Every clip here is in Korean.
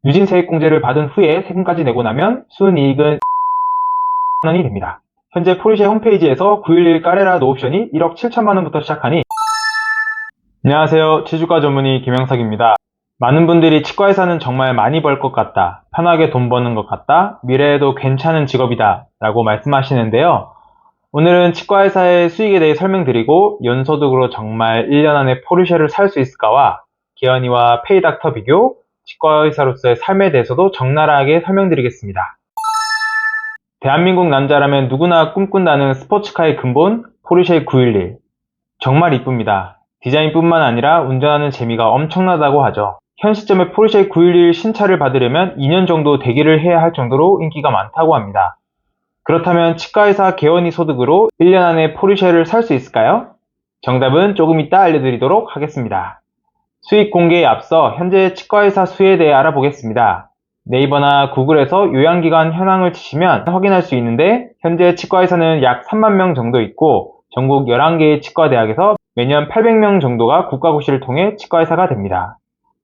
누진세액공제를 받은 후에 세금까지 내고 나면 순이익은 원이 됩니다. 현재 포르쉐 홈페이지에서 911 까레라 노옵션이 1억 7천만 원부터 시작하니. 안녕하세요. 치주과 전문의 김영석입니다. 많은 분들이 치과의사는 정말 많이 벌 것 같다, 편하게 돈 버는 것 같다, 미래에도 괜찮은 직업이다 라고 말씀하시는데요. 오늘은 치과의사의 수익에 대해 설명드리고 연소득으로 정말 1년 안에 포르쉐를 살 수 있을까와 개연이와 페이닥터 비교, 치과의사로서의 삶에 대해서도 적나라하게 설명드리겠습니다. 대한민국 남자라면 누구나 꿈꾼다는 스포츠카의 근본 포르쉐 911. 정말 이쁩니다. 디자인뿐만 아니라 운전하는 재미가 엄청나다고 하죠. 현 시점에 포르쉐 911 신차를 받으려면 2년 정도 대기를 해야 할 정도로 인기가 많다고 합니다. 그렇다면 치과의사 개원이 소득으로 1년 안에 포르쉐를 살 수 있을까요? 정답은 조금 이따 알려드리도록 하겠습니다. 수익 공개에 앞서 현재 치과의사 수에 대해 알아보겠습니다. 네이버나 구글에서 요양기관 현황을 치시면 확인할 수 있는데, 현재 치과의사는 약 3만 명 정도 있고 전국 11개의 치과대학에서 매년 800명 정도가 국가고시를 통해 치과의사가 됩니다.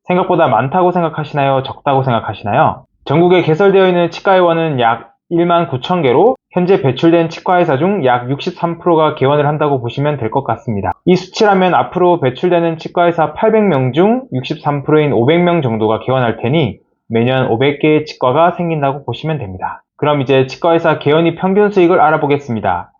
생각보다 많다고 생각하시나요? 적다고 생각하시나요? 전국에 개설되어 있는 치과의원은 약 1만 9천 개로 현재 배출된 치과의사 중 약 63%가 개원을 한다고 보시면 될 것 같습니다. 이 수치라면 앞으로 배출되는 치과의사 800명 중 63%인 500명 정도가 개원할 테니 매년 500개의 치과가 생긴다고 보시면 됩니다. 그럼 이제 치과의사 개원이 평균 수익을 알아보겠습니다.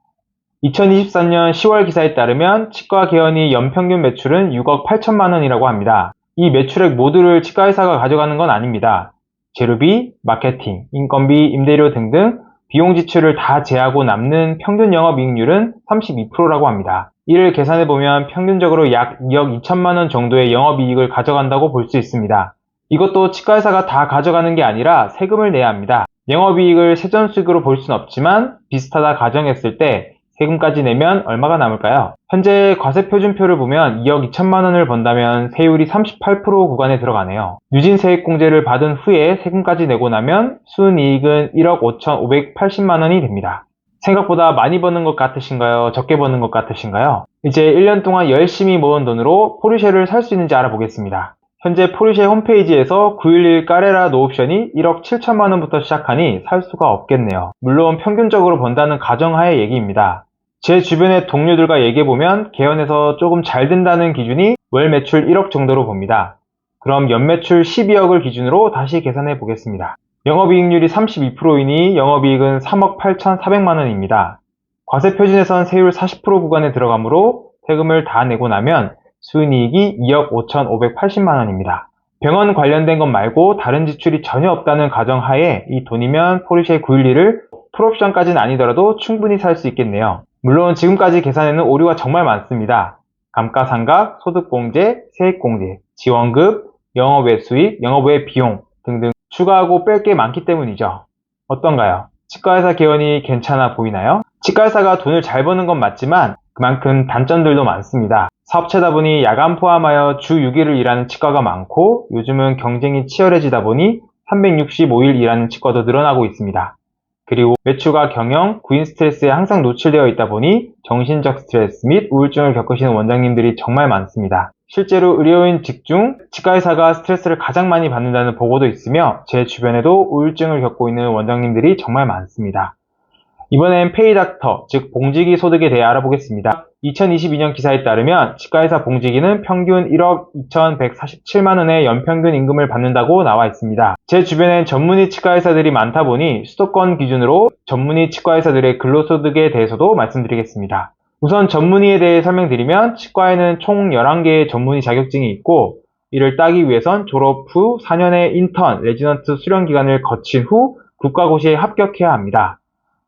2024년 10월 기사에 따르면 치과 개원이 연평균 매출은 6억 8천만 원이라고 합니다. 이 매출액 모두를 치과의사가 가져가는 건 아닙니다. 재료비, 마케팅, 인건비, 임대료 등등 비용 지출을 다 제하고 남는 평균 영업이익률은 32%라고 합니다. 이를 계산해보면 평균적으로 약 2억 2천만 원 정도의 영업이익을 가져간다고 볼 수 있습니다. 이것도 치과의사가 다 가져가는 게 아니라 세금을 내야 합니다. 영업이익을 세전수익으로 볼 수는 없지만 비슷하다 가정했을 때 세금까지 내면 얼마가 남을까요? 현재 과세표준표를 보면 2억 2천만 원을 번다면 세율이 38% 구간에 들어가네요. 누진세액공제를 받은 후에 세금까지 내고 나면 순이익은 1억 5,580만 원이 됩니다. 생각보다 많이 버는 것 같으신가요? 적게 버는 것 같으신가요? 이제 1년 동안 열심히 모은 돈으로 포르쉐를 살 수 있는지 알아보겠습니다. 현재 포르쉐 홈페이지에서 911 까레라 노옵션이 1억 7천만 원부터 시작하니 살 수가 없겠네요. 물론 평균적으로 번다는 가정하에 얘기입니다. 제 주변의 동료들과 얘기해보면 개원에서 조금 잘 된다는 기준이 월 매출 1억 정도로 봅니다. 그럼 연매출 12억을 기준으로 다시 계산해 보겠습니다. 영업이익률이 32%이니 영업이익은 3억 8,400만 원입니다. 과세표준에선 세율 40% 구간에 들어가므로 세금을 다 내고 나면 순이익이 2억 5,580만 원입니다. 병원 관련된 것 말고 다른 지출이 전혀 없다는 가정하에 이 돈이면 포르쉐 911을 풀옵션까지는 아니더라도 충분히 살 수 있겠네요. 물론 지금까지 계산에는 오류가 정말 많습니다. 감가상각, 소득공제, 세액공제, 지원급, 영업외 수익, 영업외 비용 등등 추가하고 뺄 게 많기 때문이죠. 어떤가요? 치과의사 개원이 괜찮아 보이나요? 치과의사가 돈을 잘 버는 건 맞지만 그만큼 단점들도 많습니다. 사업체다 보니 야간 포함하여 주 6일을 일하는 치과가 많고 요즘은 경쟁이 치열해지다 보니 365일 일하는 치과도 늘어나고 있습니다. 그리고 외출과 경영, 구인 스트레스에 항상 노출되어 있다 보니 정신적 스트레스 및 우울증을 겪으시는 원장님들이 정말 많습니다. 실제로 의료인 직중 치과의사가 스트레스를 가장 많이 받는다는 보고도 있으며 제 주변에도 우울증을 겪고 있는 원장님들이 정말 많습니다. 이번엔 페이닥터, 즉 봉지기 소득에 대해 알아보겠습니다. 2022년 기사에 따르면 치과의사 봉지기는 평균 1억 2,147만 원의 연평균 임금을 받는다고 나와 있습니다. 제 주변엔 전문의 치과의사들이 많다 보니 수도권 기준으로 전문의 치과의사들의 근로소득에 대해서도 말씀드리겠습니다. 우선 전문의에 대해 설명드리면 치과에는 총 11개의 전문의 자격증이 있고 이를 따기 위해선 졸업 후 4년의 인턴, 레지던트 수련 기간을 거친 후 국가고시에 합격해야 합니다.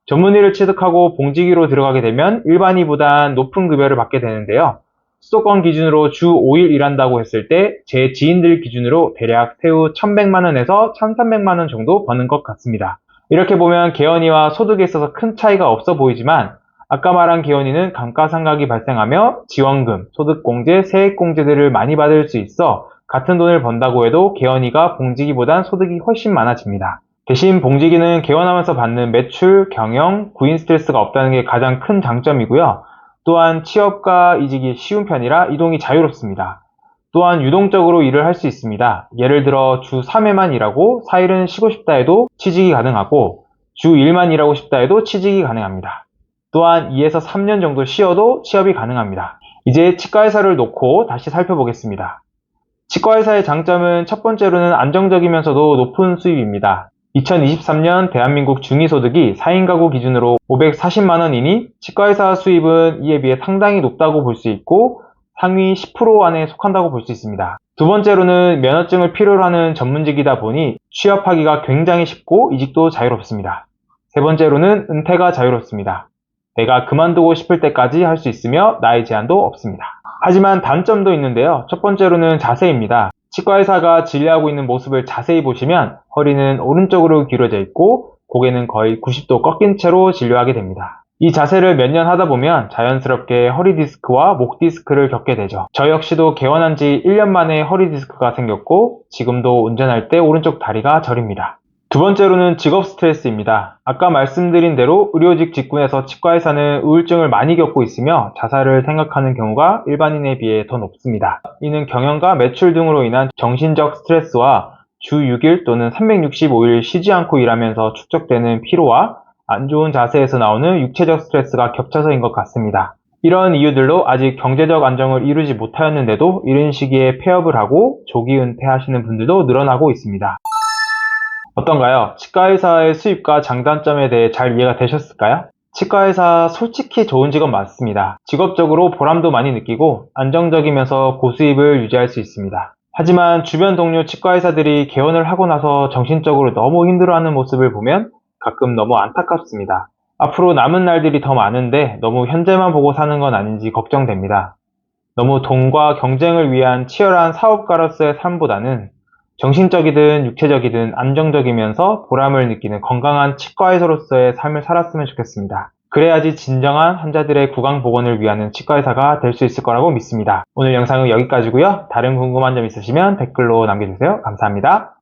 전문의를 취득하고 봉지기로 들어가게 되면 일반인보다 높은 급여를 받게 되는데요. 수도권 기준으로 주 5일 일한다고 했을 때 제 지인들 기준으로 대략 세후 1,100만 원에서 1,300만 원 정도 버는 것 같습니다. 이렇게 보면 개원이와 소득에 있어서 큰 차이가 없어 보이지만 아까 말한 개원이는 감가상각이 발생하며 지원금, 소득공제, 세액공제들을 많이 받을 수 있어 같은 돈을 번다고 해도 개원이가 봉지기보단 소득이 훨씬 많아집니다. 대신 봉지기는 개원하면서 받는 매출, 경영, 구인 스트레스가 없다는 게 가장 큰 장점이고요. 또한 취업과 이직이 쉬운 편이라 이동이 자유롭습니다. 또한 유동적으로 일을 할 수 있습니다. 예를 들어 주 3회만 일하고 4일은 쉬고 싶다 해도 취직이 가능하고 주 1만 일하고 싶다 해도 취직이 가능합니다. 또한 2에서 3년 정도 쉬어도 취업이 가능합니다. 이제 치과의사를 놓고 다시 살펴보겠습니다. 치과의사의 장점은 첫 번째로는 안정적이면서도 높은 수입입니다. 2023년 대한민국 중위소득이 4인 가구 기준으로 540만원이니 치과의사 수입은 이에 비해 상당히 높다고 볼 수 있고 상위 10% 안에 속한다고 볼 수 있습니다. 두 번째로는 면허증을 필요로 하는 전문직이다 보니 취업하기가 굉장히 쉽고 이직도 자유롭습니다. 세 번째로는 은퇴가 자유롭습니다. 내가 그만두고 싶을 때까지 할 수 있으며 나이 제한도 없습니다. 하지만 단점도 있는데요. 첫 번째로는 자세입니다. 치과의사가 진료하고 있는 모습을 자세히 보시면 허리는 오른쪽으로 기울어져 있고 고개는 거의 90도 꺾인 채로 진료하게 됩니다. 이 자세를 몇 년 하다 보면 자연스럽게 허리 디스크와 목 디스크를 겪게 되죠. 저 역시도 개원한 지 1년 만에 허리 디스크가 생겼고 지금도 운전할 때 오른쪽 다리가 저립니다. 두 번째로는 직업 스트레스입니다. 아까 말씀드린 대로 의료직 직군에서 치과의사는 우울증을 많이 겪고 있으며 자살을 생각하는 경우가 일반인에 비해 더 높습니다. 이는 경영과 매출 등으로 인한 정신적 스트레스와 주 6일 또는 365일 쉬지 않고 일하면서 축적되는 피로와 안 좋은 자세에서 나오는 육체적 스트레스가 겹쳐서인 것 같습니다. 이런 이유들로 아직 경제적 안정을 이루지 못하였는데도 이른 시기에 폐업을 하고 조기 은퇴하시는 분들도 늘어나고 있습니다. 어떤가요? 치과의사의 수입과 장단점에 대해 잘 이해가 되셨을까요? 치과의사 솔직히 좋은 직업 맞습니다. 직업적으로 보람도 많이 느끼고 안정적이면서 고수입을 유지할 수 있습니다. 하지만 주변 동료 치과의사들이 개원을 하고 나서 정신적으로 너무 힘들어하는 모습을 보면 가끔 너무 안타깝습니다. 앞으로 남은 날들이 더 많은데 너무 현재만 보고 사는 건 아닌지 걱정됩니다. 너무 돈과 경쟁을 위한 치열한 사업가로서의 삶보다는 정신적이든 육체적이든 안정적이면서 보람을 느끼는 건강한 치과의사로서의 삶을 살았으면 좋겠습니다. 그래야지 진정한 환자들의 구강보건을 위하는 치과의사가 될 수 있을 거라고 믿습니다. 오늘 영상은 여기까지고요. 다른 궁금한 점 있으시면 댓글로 남겨주세요. 감사합니다.